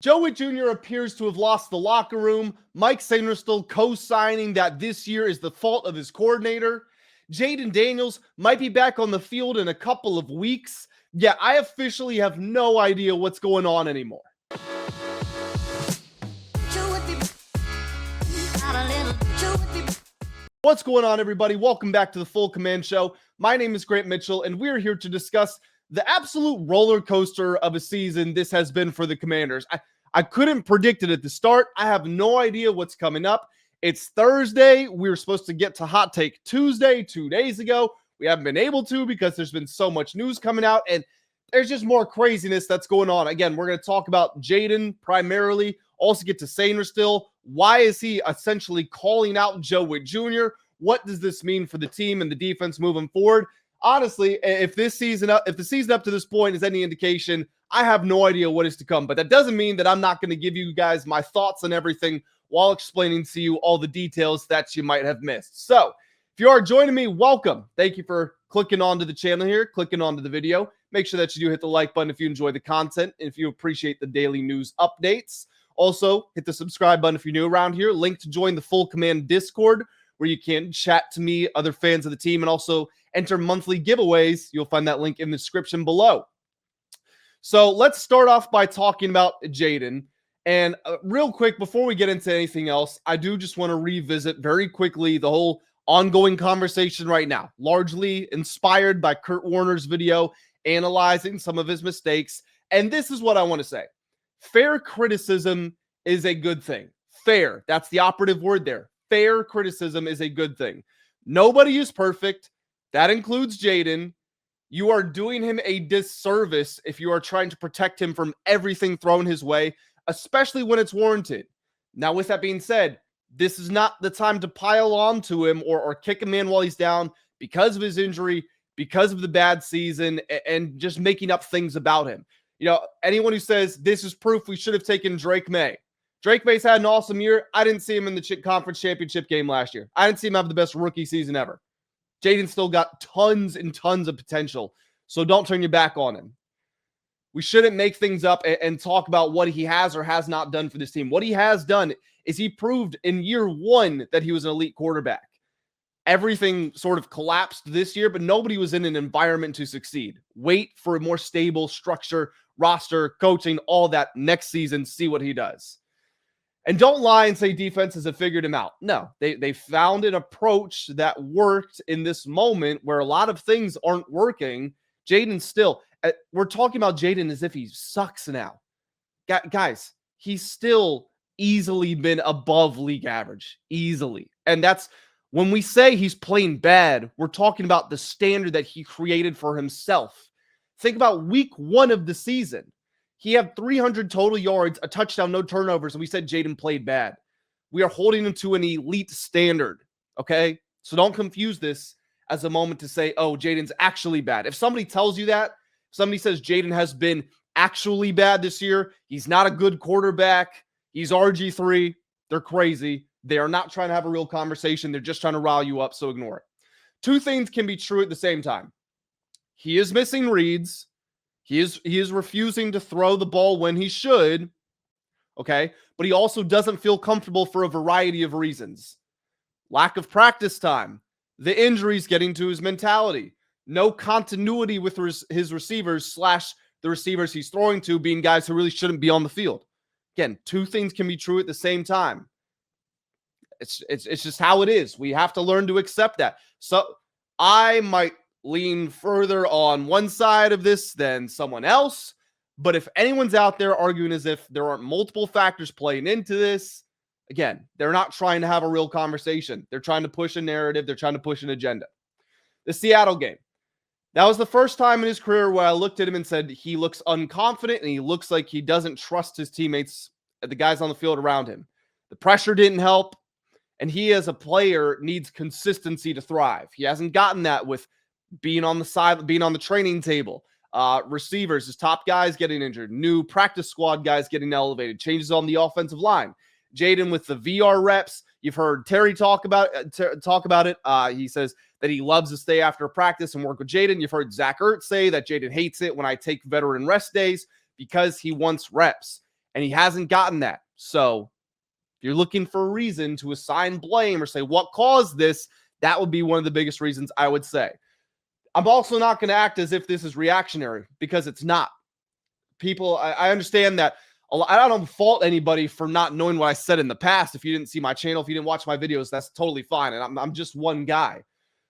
Joe Whitt Jr. appears to have lost the locker room. Mike Sainristil co-signing that this year is the fault of his coordinator. Jayden Daniels might be back on the field in a couple of weeks. Yeah, I officially have no idea what's going on anymore. What's going on, everybody? Welcome back to the Full Command Show. My name is Grant Mitchell, and we're here to discuss the absolute roller coaster of a season this has been for the Commanders. I couldn't predict it at the start. I have no idea what's coming up. It's Thursday. We were supposed to get to Hot Take Tuesday 2 days ago. We haven't been able to because there's been so much news coming out, and there's just more craziness that's going on. Again, we're going to talk about Jayden primarily, also get to Sainristil. Why is he essentially calling out Joe Whitt Jr.? What does this mean for the team and the defense moving forward? Honestly, if the season up to this point is any indication, I have no idea what is to come. But that doesn't mean that I'm not going to give you guys my thoughts on everything while explaining to you all the details that you might have missed. So if you are joining me, welcome. Thank you for clicking onto the channel here, clicking onto the video. Make sure that you do hit the like button if you enjoy the content and if you appreciate the daily news updates. Also, hit the subscribe button if you're new around here. Link to join the Full Command Discord, where you can chat to me, other fans of the team, and also enter monthly giveaways. You'll find that link in the description below. So let's start off by talking about Jayden. And real quick, before we get into anything else, I do just want to revisit very quickly the whole ongoing conversation right now, largely inspired by Kurt Warner's video analyzing some of his mistakes. And this is what I want to say. Fair criticism is a good thing. Fair, that's the operative word there. Fair criticism is a good thing. Nobody is perfect. That includes Jayden. You are doing him a disservice if you are trying to protect him from everything thrown his way, especially when it's warranted. Now, with that being said, this is not the time to pile on to him or kick him in while he's down because of his injury, because of the bad season, and just making up things about him. You know, anyone who says this is proof we should have taken Drake Maye. Drake Maye's had an awesome year. I didn't see him in the conference championship game last year. I didn't see him have the best rookie season ever. Jayden still got tons and tons of potential, so don't turn your back on him. We shouldn't make things up and talk about what he has or has not done for this team. What he has done is he proved in year one that he was an elite quarterback. Everything sort of collapsed this year, but nobody was in an environment to succeed. Wait for a more stable structure, roster, coaching, all that next season, see what he does. And don't lie and say defenses have figured him out. No, they found an approach that worked in this moment where a lot of things aren't working. Jayden still, we're talking about Jayden as if he sucks now. Guys, he's still easily been above league average, easily. And that's when we say he's playing bad, we're talking about the standard that he created for himself. Think about week 1 of the season. He had 300 total yards, a touchdown, no turnovers, and we said Jayden played bad. We are holding him to an elite standard, okay? So don't confuse this as a moment to say, oh, Jayden's actually bad. If somebody tells you that, somebody says Jayden has been actually bad this year, he's not a good quarterback, he's RG3, they're crazy. They are not trying to have a real conversation. They're just trying to rile you up, so ignore it. Two things can be true at the same time. He is missing reads. He is refusing to throw the ball when he should, okay? But he also doesn't feel comfortable for a variety of reasons. Lack of practice time, the injuries getting to his mentality, no continuity with his receivers / the receivers he's throwing to being guys who really shouldn't be on the field. Again, two things can be true at the same time. It's just how it is. We have to learn to accept that. So I might lean further on one side of this than someone else. But if anyone's out there arguing as if there aren't multiple factors playing into this, again, they're not trying to have a real conversation. They're trying to push a narrative. They're trying to push an agenda. The Seattle game. That was the first time in his career where I looked at him and said he looks unconfident and he looks like he doesn't trust his teammates, the guys on the field around him. The pressure didn't help. And he as a player needs consistency to thrive. He hasn't gotten that with being on the side, being on the training table. Receivers, his top guys getting injured. New practice squad guys getting elevated. Changes on the offensive line. Jayden with the VR reps. You've heard Terry talk about it. He says that he loves to stay after practice and work with Jayden. You've heard Zach Ertz say that Jayden hates it when I take veteran rest days because he wants reps. and he hasn't gotten that. So if you're looking for a reason to assign blame or say what caused this, that would be one of the biggest reasons, I would say. I'm also not going to act as if this is reactionary, because it's not. People, I understand that. I don't fault anybody for not knowing what I said in the past. If you didn't see my channel, if you didn't watch my videos, that's totally fine. And I'm just one guy.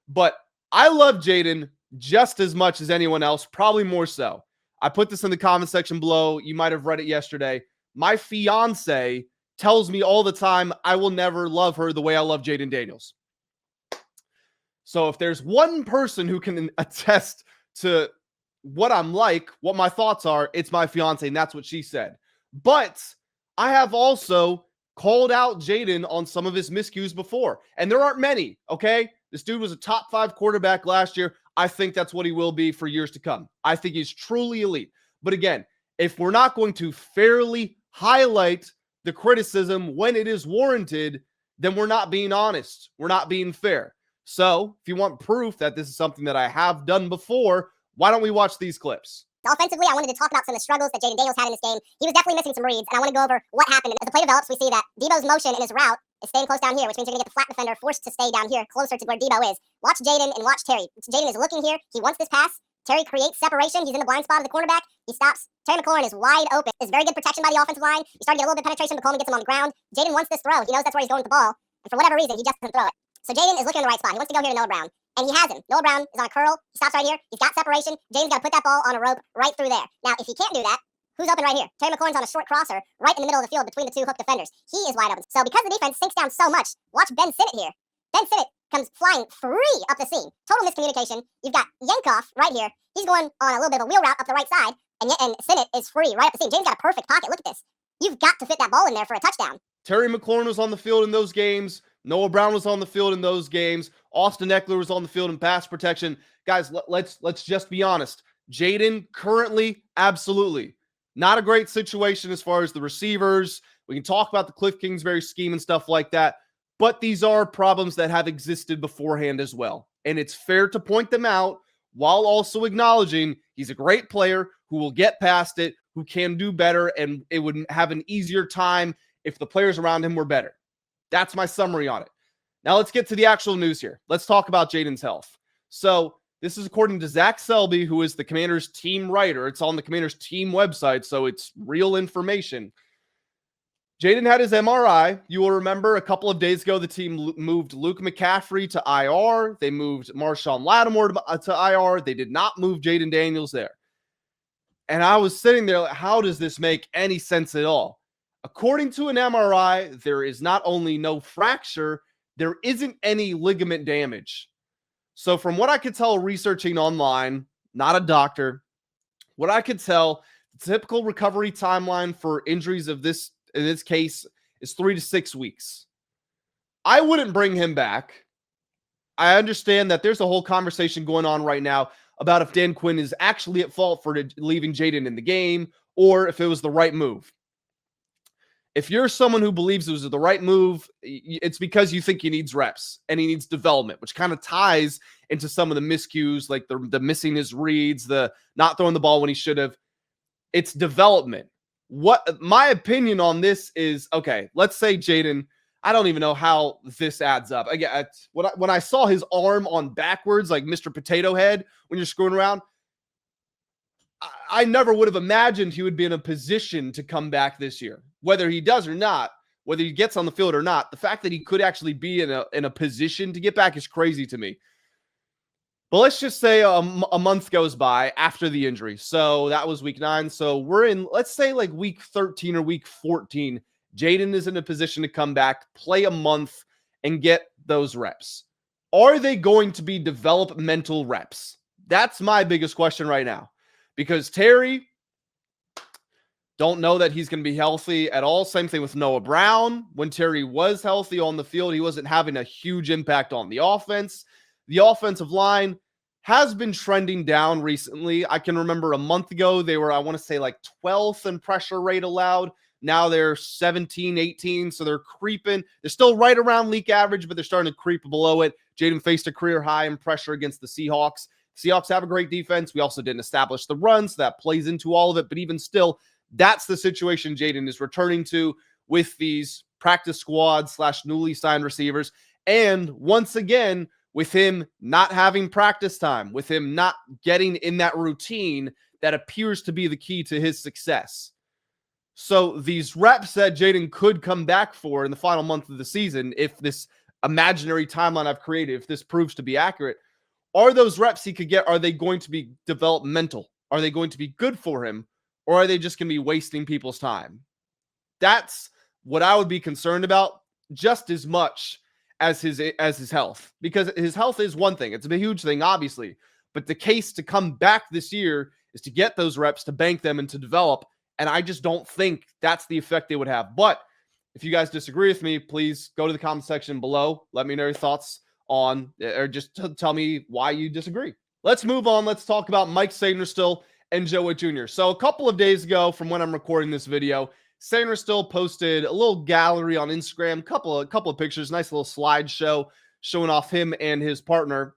But I love Jayden just as much as anyone else, probably more so. I put this in the comment section below. You might have read it yesterday. My fiance tells me all the time I will never love her the way I love Jayden Daniels. So if there's one person who can attest to what I'm like, what my thoughts are, it's my fiance, and that's what she said. But I have also called out Jayden on some of his miscues before, and there aren't many, okay? This dude was a top 5 quarterback last year. I think that's what he will be for years to come. I think he's truly elite. But again, if we're not going to fairly highlight the criticism when it is warranted, then we're not being honest. We're not being fair. So if you want proof that this is something that I have done before, why don't we watch these clips? Offensively, I wanted to talk about some of the struggles that Jayden Daniels had in this game. He was definitely missing some reads, and I want to go over what happened. As the play develops, we see that Debo's motion in his route is staying close down here, which means you're going to get the flat defender forced to stay down here, closer to where Debo is. Watch Jayden and watch Terry. Jayden is looking here. He wants this pass. Terry creates separation. He's in the blind spot of the cornerback. He stops. Terry McLaurin is wide open. There's very good protection by the offensive line. You start to get a little bit of penetration, but Coleman gets him on the ground. Jayden wants this throw. He knows that's where he's going with the ball, and for whatever reason, he just doesn't throw it. So Jayden is looking in the right spot. He wants to go here to Noah Brown. And he has him. Noah Brown is on a curl. He stops right here. He's got separation. Jayden's got to put that ball on a rope right through there. Now, if he can't do that, who's open right here? Terry McLaurin's on a short crosser right in the middle of the field between the two hook defenders. He is wide open. So because the defense sinks down so much, watch Ben Sinnott here. Ben Sinnott comes flying free up the seam. Total miscommunication. You've got Yankoff right here. He's going on a little bit of a wheel route up the right side. And Sinnott is free right up the seam. Jayden's got a perfect pocket. Look at this. You've got to fit that ball in there for a touchdown. Terry McLaurin was on the field in those games. Noah Brown was on the field in those games. Austin Eckler was on the field in pass protection. Guys, let's just be honest. Jayden currently, absolutely not a great situation as far as the receivers. We can talk about the Cliff Kingsbury scheme and stuff like that, but these are problems that have existed beforehand as well. And it's fair to point them out while also acknowledging he's a great player who will get past it, who can do better, and it would have an easier time if the players around him were better. That's my summary on it. Now let's get to the actual news here. Let's talk about Jayden's health. So this is according to Zach Selby, who is the Commanders team writer. It's on the Commanders team website, so it's real information. Jayden had his MRI. You will remember a couple of days ago, the team moved Luke McCaffrey to IR. They moved Marshawn Lattimore to IR. They did not move Jayden Daniels there. And I was sitting there like, how does this make any sense at all? According to an MRI, there is not only no fracture, there isn't any ligament damage. So from what I could tell researching online, not a doctor, what I could tell, the typical recovery timeline for injuries of this, in this case, is 3 to 6 weeks. I wouldn't bring him back. I understand that there's a whole conversation going on right now about if Dan Quinn is actually at fault for leaving Jayden in the game or if it was the right move. If you're someone who believes it was the right move, it's because you think he needs reps and he needs development, which kind of ties into some of the miscues, like the missing his reads, the not throwing the ball when he should have. It's development. What my opinion on this is, okay, let's say Jayden, I don't even know how this adds up. Again, when I saw his arm on backwards, like Mr. Potato Head, when you're screwing around, I never would have imagined he would be in a position to come back this year. Whether he does or not, whether he gets on the field or not, the fact that he could actually be in a position to get back is crazy to me. But let's just say a month goes by after the injury. So that was week 9. So we're in, let's say like week 13 or week 14. Jayden is in a position to come back, play a month, and get those reps. Are they going to be developmental reps? That's my biggest question right now. Because Terry, don't know that he's going to be healthy at all. Same thing with Noah Brown. When Terry was healthy on the field, he wasn't having a huge impact on the offense. The offensive line has been trending down recently. I can remember a month ago, they were, I want to say, like 12th in pressure rate allowed. Now they're 17, 18, so they're creeping. They're still right around league average, but they're starting to creep below it. Jayden faced a career high in pressure against the Seahawks. Seahawks have a great defense. We also didn't establish the run, so that plays into all of it. But even still, That's the situation Jayden is returning to with these practice squad / newly signed receivers. And once again, with him not having practice time, with him not getting in that routine that appears to be the key to his success. So these reps that Jayden could come back for in the final month of the season, if this imaginary timeline I've created, if this proves to be accurate, are those reps he could get, are they going to be developmental? Are they going to be good for him? Or are they just going to be wasting people's time? That's what I would be concerned about just as much as his health, because his health is one thing. It's a huge thing, obviously, but the case to come back this year is to get those reps, to bank them, and to develop. And I just don't think that's the effect they would have. But if you guys disagree with me, please go to the comment section below. Let me know your thoughts on, or just tell me why you disagree. Let's move on. Let's talk about Mike Sainristil and Joe Whitt Jr. So a couple of days ago from when I'm recording this video, Sainristil posted a little gallery on Instagram, couple of pictures, nice little slideshow showing off him and his partner.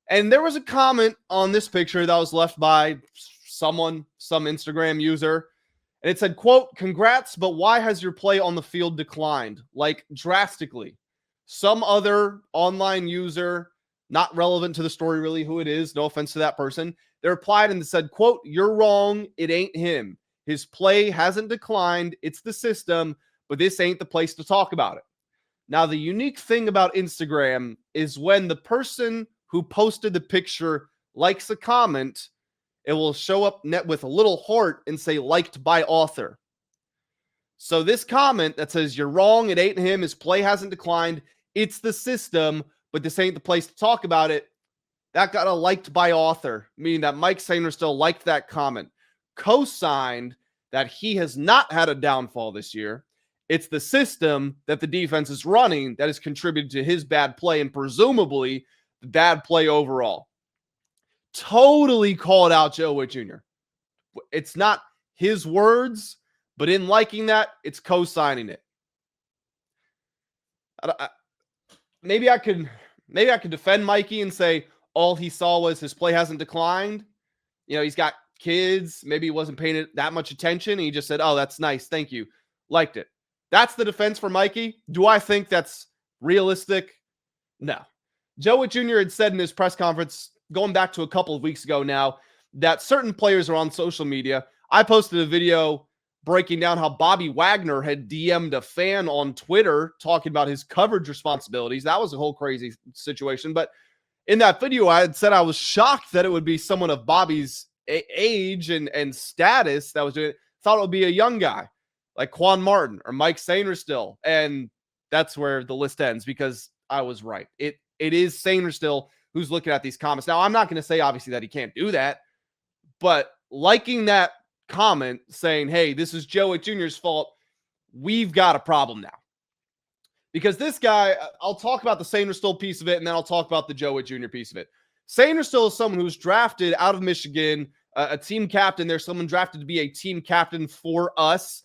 And there was a comment on this picture that was left by some Instagram user. And it said, quote, "Congrats, but why has your play on the field declined? Like drastically." Some other online user, not relevant to the story really who it is, no offense to that person, they replied and said, quote, "You're wrong. It ain't him. His play hasn't declined. It's the system, but this ain't the place to talk about it." Now, the unique thing about Instagram is when the person who posted the picture likes a comment, it will show up with a little heart and say liked by author. So this comment that says, "You're wrong, it ain't him, his play hasn't declined, it's the system, but this ain't the place to talk about it," that got a liked by author, meaning that Mike Sainristil liked that comment, co-signed that he has not had a downfall this year. It's the system that the defense is running that has contributed to his bad play and presumably the bad play overall. Totally called out Joe Whitt Jr. It's not his words, but in liking that, it's co-signing it. Maybe I could defend Mikey and say all he saw was his play hasn't declined. You know, he's got kids. Maybe he wasn't paying it that much attention. And he just said, "Oh, that's nice. Thank you. Liked it." That's the defense for Mikey. Do I think that's realistic? No. Joe Whitt Jr. had said in his press conference, going back to a couple of weeks ago now, that certain players are on social media. I posted a video breaking down how Bobby Wagner had DM'd a fan on Twitter talking about his coverage responsibilities. That was a whole crazy situation. But in that video, I had said I was shocked that it would be someone of Bobby's age and status that was doing it. Thought it would be a young guy like Quan Martin or Mike Sainristil. And that's where the list ends because I was right. It is Sainristil who's looking at these comments. Now, I'm not going to say obviously that he can't do that, but liking that comment saying, "Hey, this is Joe Whitt Jr.'s fault," we've got a problem now. Because this guy, I'll talk about the Sainristil piece of it, and then I'll talk about the Joe Whitt Jr. piece of it. Sainristil is someone who's drafted out of Michigan, a team captain. There's someone drafted to be a team captain for us,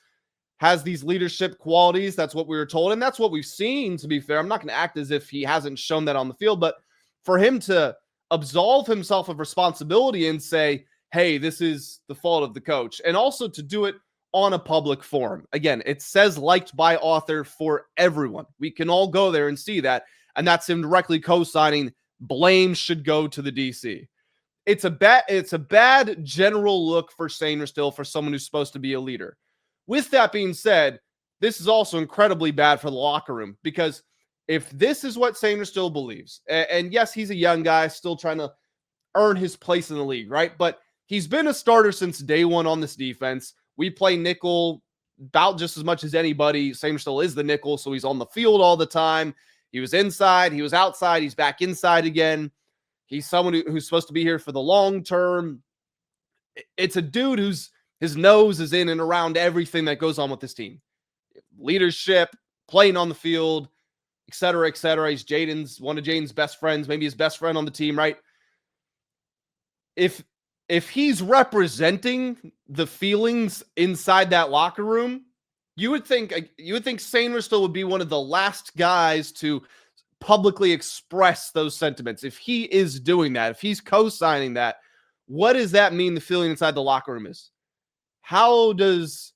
has these leadership qualities. That's what we were told, and that's what we've seen, to be fair. I'm not going to act as if he hasn't shown that on the field, but for him to absolve himself of responsibility and say, "Hey, this is the fault of the coach," and also to do it on a public forum. Again, it says liked by author for everyone. We can all go there and see that, and that's him directly co-signing blame should go to the DC. It's a bad general look for Sainristil, for someone who's supposed to be a leader. With that being said, this is also incredibly bad for the locker room, because if this is what Sainristil believes, and yes, he's a young guy still trying to earn his place in the league, right? But he's been a starter since day one on this defense. We play nickel about just as much as anybody. Sainristil is the nickel, so he's on the field all the time. He was inside, he was outside, he's back inside again. He's someone who's supposed to be here for the long term. It's a dude his nose is in and around everything that goes on with this team. Leadership, playing on the field, et cetera, et cetera. He's one of Jayden's best friends, maybe his best friend on the team, right? If he's representing the feelings inside that locker room, you would think Sainristil would be one of the last guys to publicly express those sentiments. If he is doing that, if he's co-signing that, what does that mean the feeling inside the locker room is? how does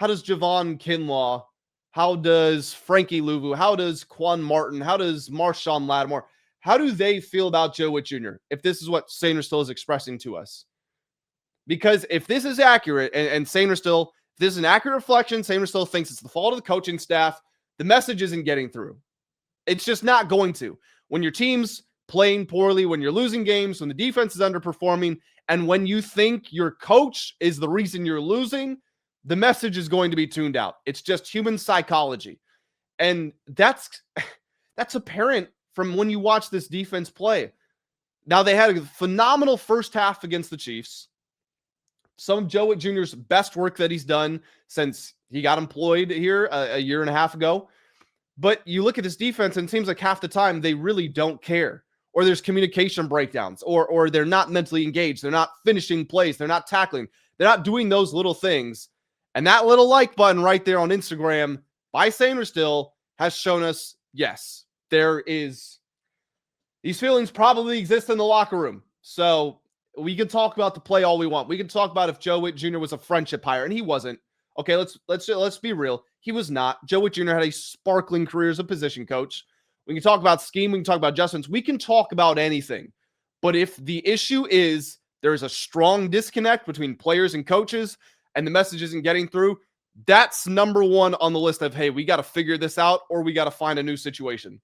Javon Kinlaw, how does Frankie Louvu, how does Quan Martin, how does Marshawn Lattimore, how do they feel about Joe Whitt Jr. if this is what Sainristil is expressing to us? Because if this is accurate, and Sainristil, if this is an accurate reflection, Sainristil thinks it's the fault of the coaching staff, the message isn't getting through. It's just not going to. When your team's playing poorly, when you're losing games, when the defense is underperforming, and when you think your coach is the reason you're losing, the message is going to be tuned out. It's just human psychology. And that's apparent from when you watch this defense play. Now, they had a phenomenal first half against the Chiefs. Some of Joe Whitt Jr.'s best work that he's done since he got employed here a year and a half ago. But you look at this defense, and it seems like half the time they really don't care. Or there's communication breakdowns, or they're not mentally engaged. They're not finishing plays. They're not tackling. They're not doing those little things. And that little like button right there on Instagram by Sainristil has shown us, yes, these feelings probably exist in the locker room. So we can talk about the play all we want. We can talk about if Joe Whitt Jr. was a friendship hire, and he wasn't. Okay, let's be real. He was not. Joe Whitt Jr. had a sparkling career as a position coach. We can talk about scheme. We can talk about adjustments. We can talk about anything. But if the issue is there's a strong disconnect between players and coaches and the message isn't getting through, that's number one on the list of, hey, we got to figure this out or we got to find a new situation.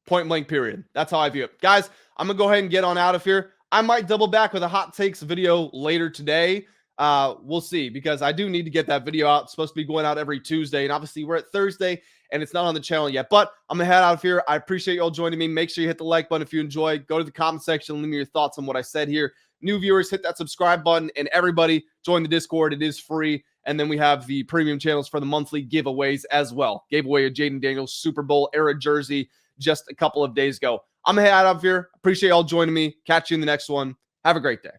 Point blank, period. That's how I view it. Guys, I'm going to go ahead and get on out of here. I might double back with a hot takes video later today. We'll see, because I do need to get that video out. It's supposed to be going out every Tuesday, and obviously we're at Thursday and it's not on the channel yet, but I'm gonna head out of here. I appreciate you all joining me. Make sure you hit the like button if you enjoy. Go to the comment section and leave me your thoughts on what I said here. New viewers, hit that subscribe button, and everybody join the Discord. It is free. And then we have the premium channels for the monthly giveaways as well. Gave away a Jayden Daniels Super Bowl era jersey just a couple of days ago. I'm gonna head out of here. Appreciate you all joining me. Catch you in the next one. Have a great day.